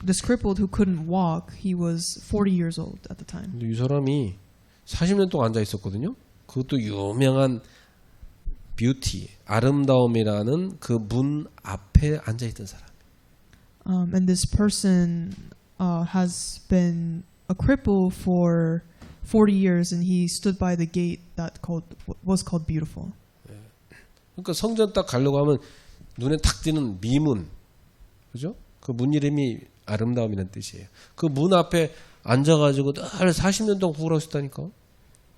this crippled who couldn't walk, he was 40 years old at the time. 근데 이 사람이 40년 동안 앉아 있었거든요. 그것도 유명한 뷰티, 아름다움이라는 그 문 앞에 앉아 있던 사람. And this person has been a cripple for 40 years, and he stood by the gate that was called Beautiful. 그러니까 성전 딱 가려고 하면 눈에 탁 띄는 미문, 그죠? 그 문 이름이 아름다움이라는 뜻이에요. 그 문 앞에 앉아가지고 늘 40년 동안 구걸하고 있다니까.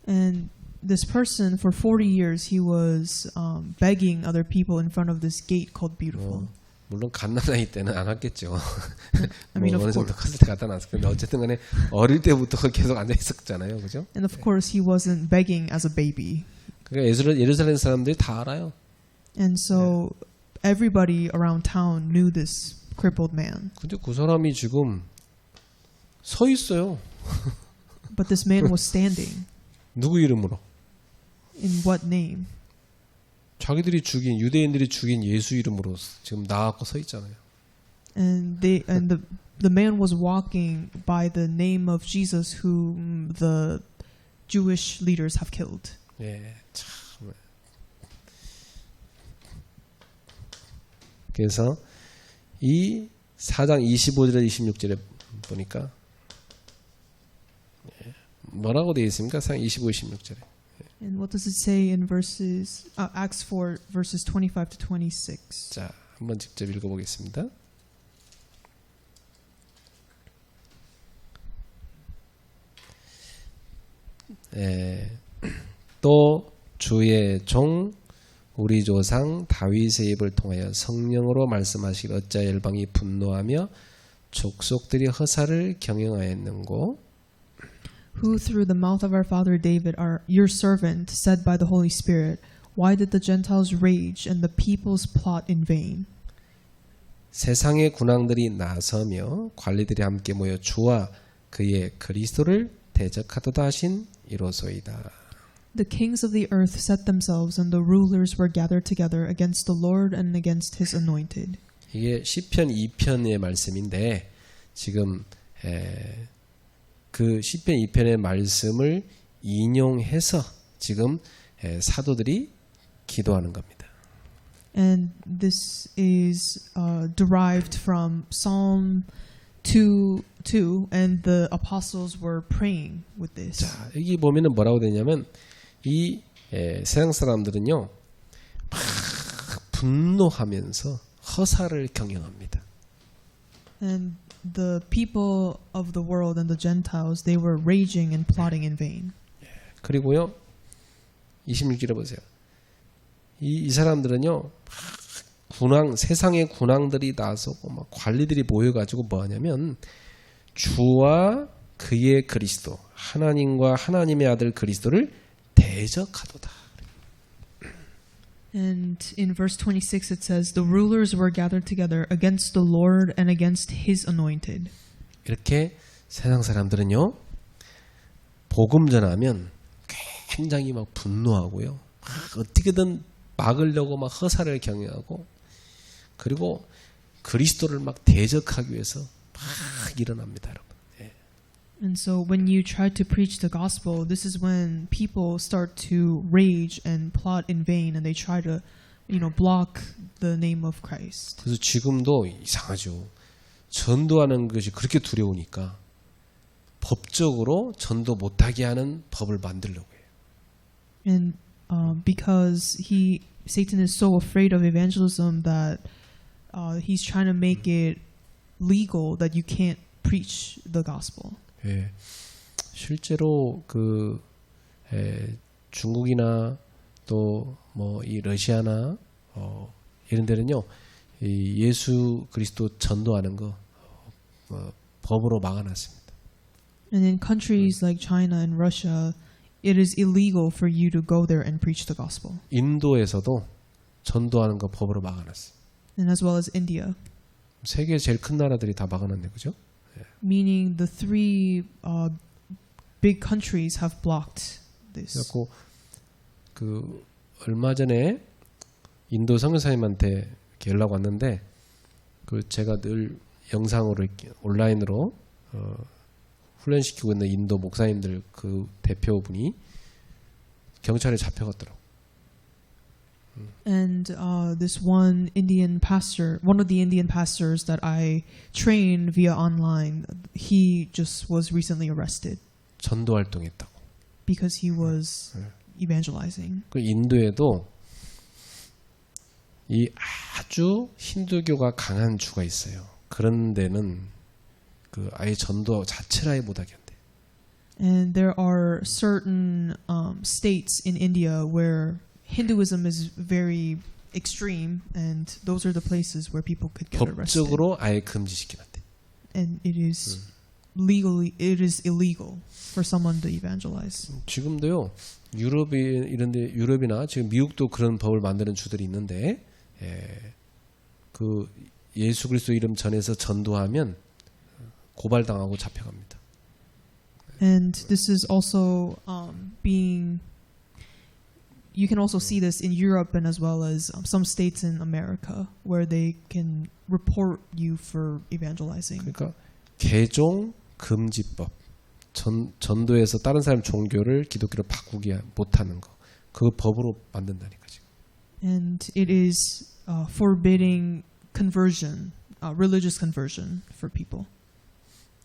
And this person, for 40 years, he was begging other people in front of this gate called Beautiful. 물론 갓난아이 때는 안 왔겠죠. I mean, 어느 of 정도 course. 컸을 때 갖다 놨을 건데 어쨌든 간에 어릴 때부터 계속 앉아 있었잖아요. 그죠? And of course, he wasn't begging as a baby. 그러니까 예루살렘 사람들이 다 알아요. And so everybody around town knew this crippled man. 근데 그 사람이 지금 서 있어요. But this man was standing. 누구 이름으로? In what name? 자기들이 죽인 유대인들이 죽인 예수 이름으로 지금 나와서 서 있잖아요. And the man was walking by the name of Jesus, whom the Jewish leaders have killed. 예, 참. 그래서 이 4장 25절에 26절에 보니까 뭐라고 되어 있습니까? 4장 25, 26절에. And what does it say in Acts 4 verses 25 to 26? 자, 한번 직접 읽어보겠습니다. 또 주의 종 우리 조상 다윗의 입을 통하여 성령으로 말씀하시길 어찌하여 열방이 분노하며 족속들이 허사를 경영하였는고 Who through the mouth of our father David, your servant, said by the Holy Spirit, why did the Gentiles rage and the peoples plot in vain? 세상의 군왕들이 나서며 관리들이 함께 모여 주와 그의 그리스도를 대적하도다 하신 이로소이다. The kings of the earth set themselves, and the rulers were gathered together against the Lord and against his anointed. 이게 시편 2편의 말씀인데 지금 그 시편 2편의 말씀을 인용해서 지금 사도들이 기도하는 겁니다. And this is derived from Psalm 2:2, and the apostles were praying with this. 자, 여기 보면은 뭐라고 되냐면 이 세상 사람들은요 막 분노하면서 허사를 경영합니다. And the people of the world and the Gentiles, they were raging and plotting in vain. 그리고요 26절에 보세요. 이 사람들은요 세상의 군왕들이 나서고 막 관리들이 모여가지고 뭐 하냐면 주와 그의 그리스도 하나님과 하나님의 아들 그리스도를 대적하도다. And in verse 26 it says, the rulers were gathered together against the Lord and against his anointed. 이렇게 세상 사람들은요, 복음 전하면 굉장히 막 분노하고요, 막 어떻게든 막으려고 막 허사를 경영하고, 그리고 그리스도를 막 대적하기 위해서 막 일어납니다, 여러분. 예. And so when you try to preach the gospel, this is when people start to rage and plot in vain, and they try to, block the name of Christ. 그래서 지금도 이상하죠. 전도하는 것이 그렇게 두려우니까 법적으로 전도 못하게 하는 법을 만들려고 해요. And because Satan is so afraid of evangelism that he's trying to make it legal that you can't preach the gospel. 예, 실제로 중국이나 또 뭐 이 러시아나 이런 데는요, 이 예수 그리스도 전도하는 거 법으로 막아놨습니다. And in countries like China and Russia, it is illegal for you to go there and preach the gospel. 인도에서도 전도하는 거 법으로 막아놨어요. And as well as India. 세계 제일 큰 나라들이 다 막아놨네, 그죠? Meaning the three big countries have blocked this. 그래갖고 얼마 전에 인도 선교사님한테 이렇게 연락 왔는데, 제가 늘 영상으로 이렇게 온라인으로 훈련시키고 있는 인도 목사님들 그 대표분이 경찰에 잡혀갔더라고. And this one Indian pastor, one of the Indian pastors that I train via online, he just was recently arrested 전도 활동했다고. because he was evangelizing. 그 인도에도 이 아주 힌두교가 강한 주가 있어요. 그런 데는 아예 전도 자체를 아예 못하게 한대. And there are certain states in India where Hinduism is very extreme, and those are the places where people could get arrested. 법적으로 아예 금지시켜놨대. And it is illegal for someone to evangelize. 지금도요, 이런데 유럽이나 지금 미국도 그런 법을 만드는 주들이 있는데, 예수 그리스도 이름 전해서 전도하면 고발당하고 잡혀갑니다. And this is also you can also see this in Europe and as well as some states in America where they can report you for evangelizing. 그러니까 개종 금지법, 전도에서 다른 사람 종교를 기독교로 바꾸기 못하는 거, 그거 법으로 만든다니까 지금. And it is forbidding conversion, religious conversion for people.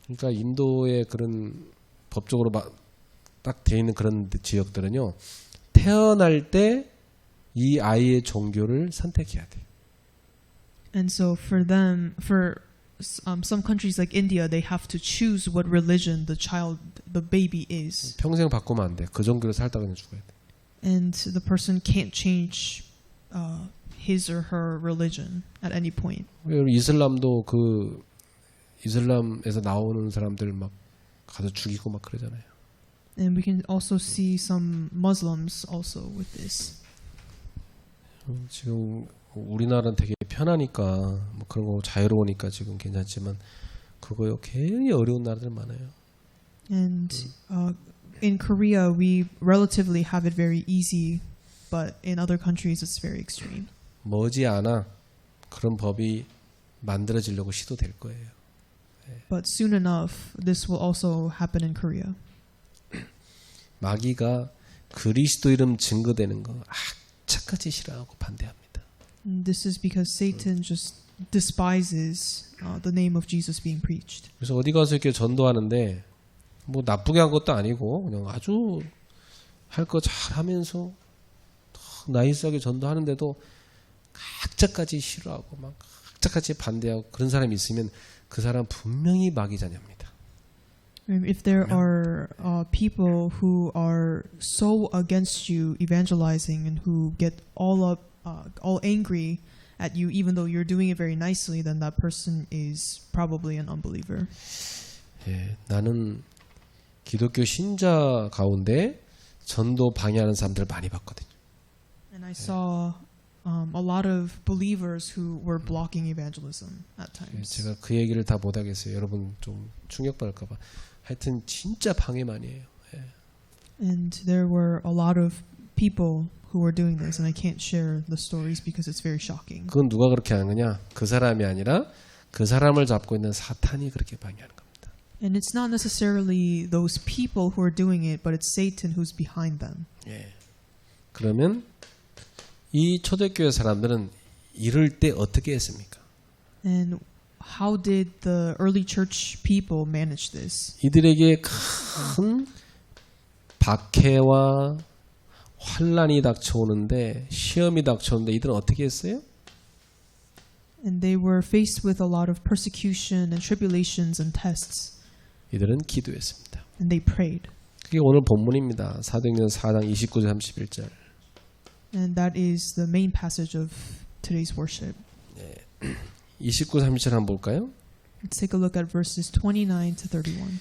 그러니까 인도의 그런 법적으로 딱 돼 있는 그런 지역들은요, 태어날 때 이 아이의 종교를 선택해야 돼. And so for some countries like India, they have to choose what religion the baby is. 평생 바꾸면 안 돼. 그 종교로 살다 그냥 죽어야 돼. And the person can't change his or her religion at any point. 이슬람도 이슬람에서 나오는 사람들 막 가서 죽이고 막 그러잖아요. And we can also see some Muslims also with this. 지금 우리나라는 되게 편하니까 뭐 그런 거 자유로우니까 지금 괜찮지만 그거요 굉장히 어려운 나라들 많아요. And in Korea we relatively have it very easy, but in other countries it's very extreme. 머지않아 그런 법이 만들어지려고 시도될 거예요. But soon enough this will also happen in Korea. 마귀가 그리스도 이름 증거되는 거 악착같이 싫어하고 반대합니다. And this is because Satan just despises the name of Jesus being preached. 그래서 어디 가서 이렇게 전도하는데 뭐 나쁘게 한 것도 아니고 그냥 아주 할 거 잘하면서 나이스하게 전도하는데도 악착같이 싫어하고 막 악착같이 반대하고 그런 사람이 있으면 그 사람 분명히 마귀 자녀입니다. If there are people who are so against you evangelizing and who get all angry at you even though you're doing it very nicely, then that person is probably an unbeliever. 예, 나는 기독교 신자 가운데 전도 방해하는 사람들 많이 봤거든요. And I saw a lot of believers who were blocking evangelism at times. 제가 그 얘기를 다 못하겠어요. 여러분 좀 충격받을까봐. 하여튼 진짜 방해만 해요. And there were a lot of people who were doing this, and I can't share the stories because it's very shocking. 그건 누가 그렇게 하는 거냐? 그 사람이 아니라 그 사람을 잡고 있는 사탄이 그렇게 방해하는 겁니다. And it's not necessarily those people who are doing it, but it's Satan who's behind them. 예. 그러면 이 초대교회 사람들은 이럴 때 어떻게 했습니까? And how did the early church people manage this? 이들에게 큰 박해와 환란이 닥쳐오는데 시험이 닥쳐오는데 이들은 어떻게 했어요? And they were faced with a lot of persecution and tribulations and tests, 이들은 기도했습니다. and they prayed. 그게 오늘 본문입니다. 사도행전 4장 29절 31절. And that is the main passage of today's worship. 29, 30절 한번 볼까요? Let's take a look at verses 29 to 31.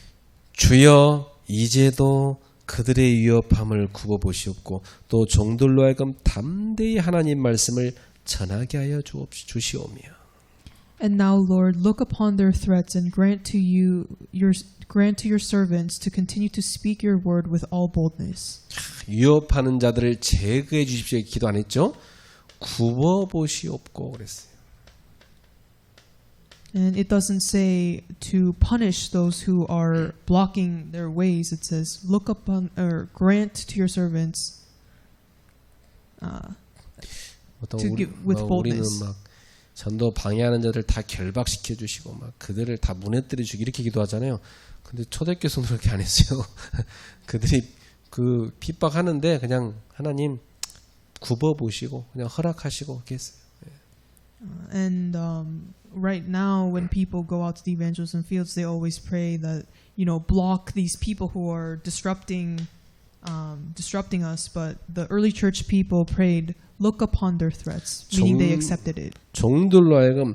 주여 이제도 그들의 위협함을 굽어보시옵고 또 종들로 하여금 담대히 하나님 말씀을 전하게 하여 주시오며. And now, Lord, look upon their threats and grant to your servants to continue to speak your word with all boldness. 위협하는 자들을 제거해 주십시오. 기도 안 했죠? 굽어보시옵고 그랬어요. And it doesn't say to punish those who are blocking their ways. It says, look upon or grant to your servants to give with 우리는 boldness. 막 전도 방해하는 자들 다 결박시켜 주시고 막 그들을 다 무너뜨려 주기 이렇게 기도하잖아요. 근데 초대교회 성도는 그렇게 안 했어요. 그들이 그 핍박하는데 그냥 하나님 굽어 보시고 그냥 허락하시고 이렇게 했어요. And right now, when people go out to the evangelism fields, they always pray that, block these people who are disrupting us. But the early church people prayed, look upon their threats, meaning they accepted it. 종들로 하여금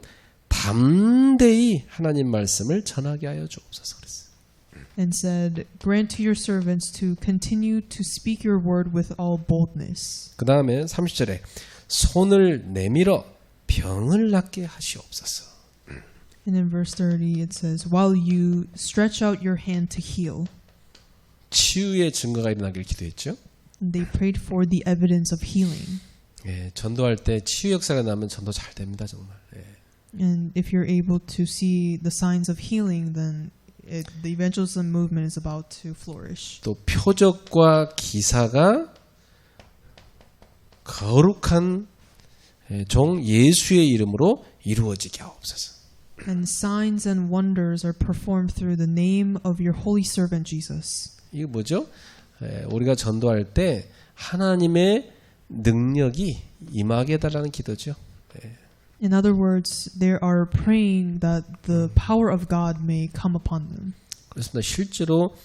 담대히 하나님 말씀을 전하게 하여 주옵소서 그랬어요. And said, grant to your servants to continue to speak your word with all boldness. 그 다음에 30절에 손을 내밀어 병을 낫게 하시옵소서. And in verse 30 it says, while you stretch out your hand to heal. 치유의 증거가 일어나길 기도했죠. And they prayed for the evidence of healing. 예, 전도할 때 치유 역사가 나면 전도 잘 됩니다 정말. 예. And if you're able to see the signs of healing, then the evangelism movement is about to flourish. 또 표적과 기사가 거룩한 종 예수의 이름으로 이루어지게 하옵소서. And signs and wonders are performed through the name of your holy servant Jesus. 이게 뭐죠? 우리가 전도할 때 하나님의 능력이 임하게 해달라는 기도죠. In other words, they are praying that the power of God may come upon them. 그렇습니다. 실제로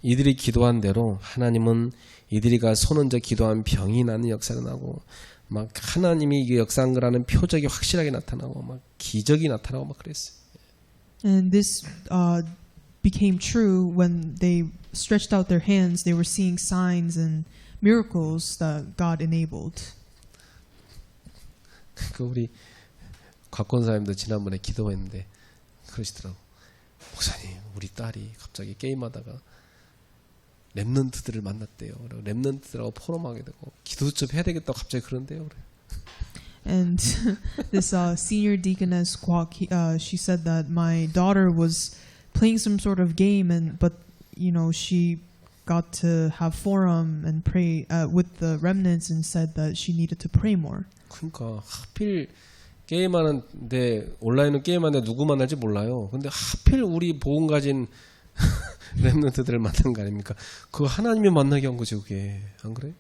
이들이 기도한 대로 하나님은 이들이 손 얹어 기도한 병이 나는 역사가 나고 막 하나님이 이게 역사한 거라는 표적이 확실하게 나타나고 막 기적이 나타나고 막 그랬어요. And this became true when they stretched out their hands. They were seeing signs and miracles that God enabled. 그 우리 곽권사님도 지난번에 기도했는데 그러시더라고. 목사님, 우리 딸이 갑자기 게임하다가 렘넌트들을 만났대요. 그리고 렘넌트들하고 포럼하게 되고 기도 좀 해야 되겠다고 갑자기 그런데요. 그래. And this senior deaconess Kwok, she said that my daughter was playing some sort of game, but she got to have forum and pray with the remnants, and said that she needed to pray more. 그러니까 하필 게임하는데 온라인은 게임하는데 누구 만날지 몰라요. 근데 하필 우리 복음 가진 렘넌트들을 만난 거 아닙니까? 그거 하나님이 만나게 한 거죠, 그게. 안 그래?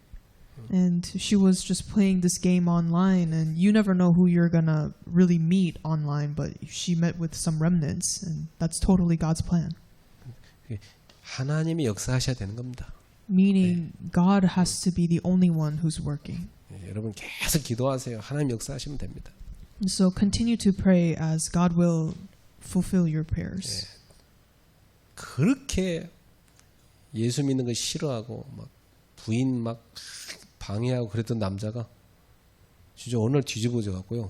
And she was just playing this game online, and you never know who you're gonna really meet online, but she met with some remnants, and that's totally God's plan. 하나님이 역사하셔야 되는 겁니다. Meaning God has to be the only one who's working. 여러분 계속 기도하세요. 하나님 역사하시면 됩니다. So continue to pray as God will fulfill your prayers. 그렇게 예수 믿는 거 싫어하고 막 부인 막 방해하고 그랬던 남자가 진짜 어느 날 뒤집어져 갖고요.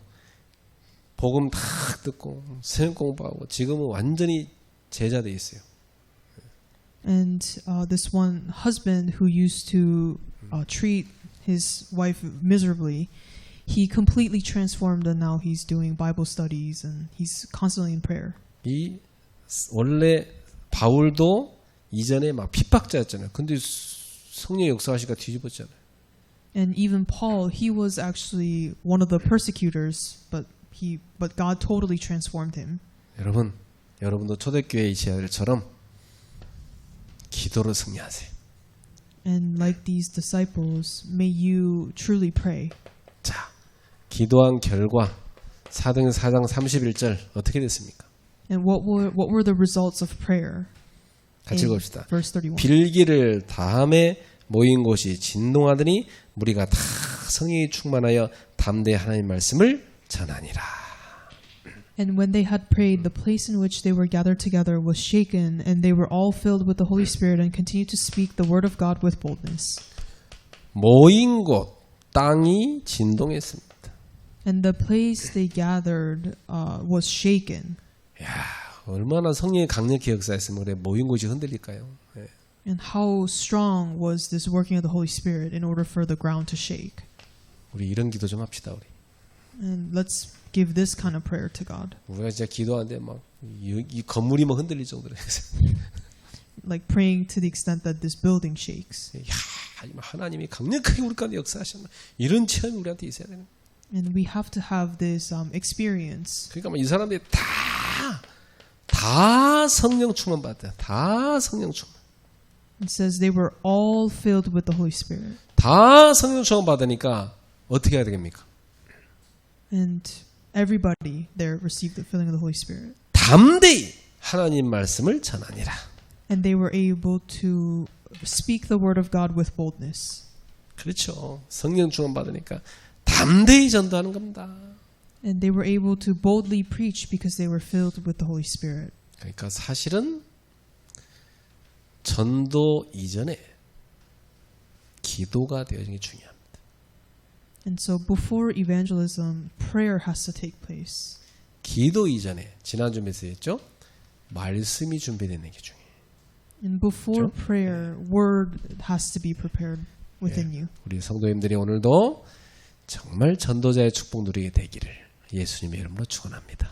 복음 다 듣고 성경 공부하고 지금은 완전히 제자돼 있어요. And this one husband who used to treat his wife miserably, he completely transformed, and now he's doing Bible studies and he's constantly in prayer. 이 원래 바울도 이전에 막 핍박자였잖아요. 근데 성령 역사하시가 뒤집었잖아요. And even Paul, he was actually one of the persecutors, but God totally transformed him. 여러분도 초대교회 이 제자들처럼 기도로 승리하세요. And like these disciples, may you truly pray. 자, 기도한 결과 사도행전 4장 31절 어떻게 됐습니까? And what were the results of prayer? 같이 In 읽읍시다. verse 31. 빌기를 다음에 모인 곳이 진동하더니 무리가 다 성령이 충만하여 담대히 하나님 말씀을 전하니라. And when they had prayed, the place in which they were gathered together was shaken, and they were all filled with the Holy Spirit and continued to speak the word of God with boldness. 모인 곳 땅이 진동했습니다. And the place they gathered was shaken. 야, 얼마나 성령이 강력히 역사했으면 그래 모인 곳이 흔들릴까요? 예. And how strong was this working of the Holy Spirit in order for the ground to shake? 우리 이런 기도 좀 합시다 우리. And let's give this kind of prayer to God. 우리가 진짜 기도하는데 막 이 건물이 막 흔들릴 정도로 Like praying to the extent that this building shakes. 야, 하나님이 강력하게 우리 가운데 역사하셨나 이런 체험이 우리한테 있어야 되는. And we have to have this experience. 그러니까 이 사람들이 다 성령 충만 받았다. 다 성령 충만. It says they were all filled with the Holy Spirit. 다 성령 충만 받으니까 어떻게 해야 되겠습니까? And everybody there received the filling of the Holy Spirit. 담대히 하나님 말씀을 전하니라. And they were able to speak the word of God with boldness. 그렇죠. 성령 충만 받으니까 담대히 전도하는 겁니다. And they were able to boldly preach because they were filled with the Holy Spirit. 그러니까 사실은 전도 이전에 기도가 되어지는 게 중요합니다. And so before evangelism, prayer has to take place. 기도 이전에 지난주 메시지였죠. 말씀이 준비되는 게 중요해요. And before 그렇죠? prayer, word has to be prepared within you. 우리 성도님들이 오늘도 정말 전도자의 축복 누리게 되기를 예수님의 이름으로 축원합니다.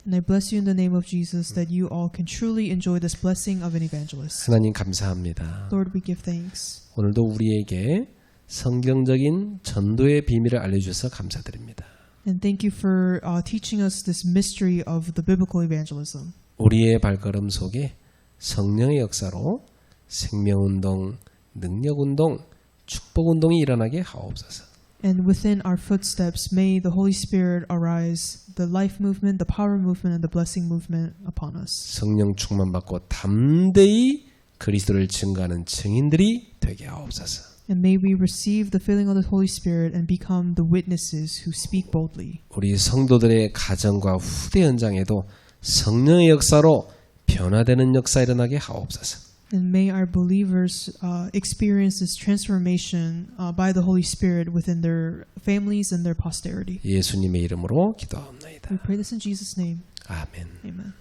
And I bless you in the name of Jesus that you all can truly enjoy this blessing of an evangelist. 하나님 감사합니다. Lord, we give thanks. 오늘도 우리에게 성경적인 전도의 비밀을 알려주셔서 감사드립니다. And thank you for teaching us this mystery of the biblical evangelism. 우리의 발걸음 속에 성령의 역사로 생명운동, 능력운동, 축복운동이 일어나게 하옵소서. And within our footsteps, may the Holy Spirit arise, the life movement, the power movement, and the blessing movement upon us. 성령 충만받고 담대히 그리스도를 증거하는 증인들이 되게 하옵소서. And may we receive the filling of the Holy Spirit and become the witnesses who speak boldly. 우리 성도들의 가정과 후대 현장에도 성령의 역사로 변화되는 역사 일어나게 하옵소서. And may our believers experience this transformation by the Holy Spirit within their families and their posterity. 예수님의 이름으로 기도합니다. We pray this in Jesus' name. 아멘. Amen.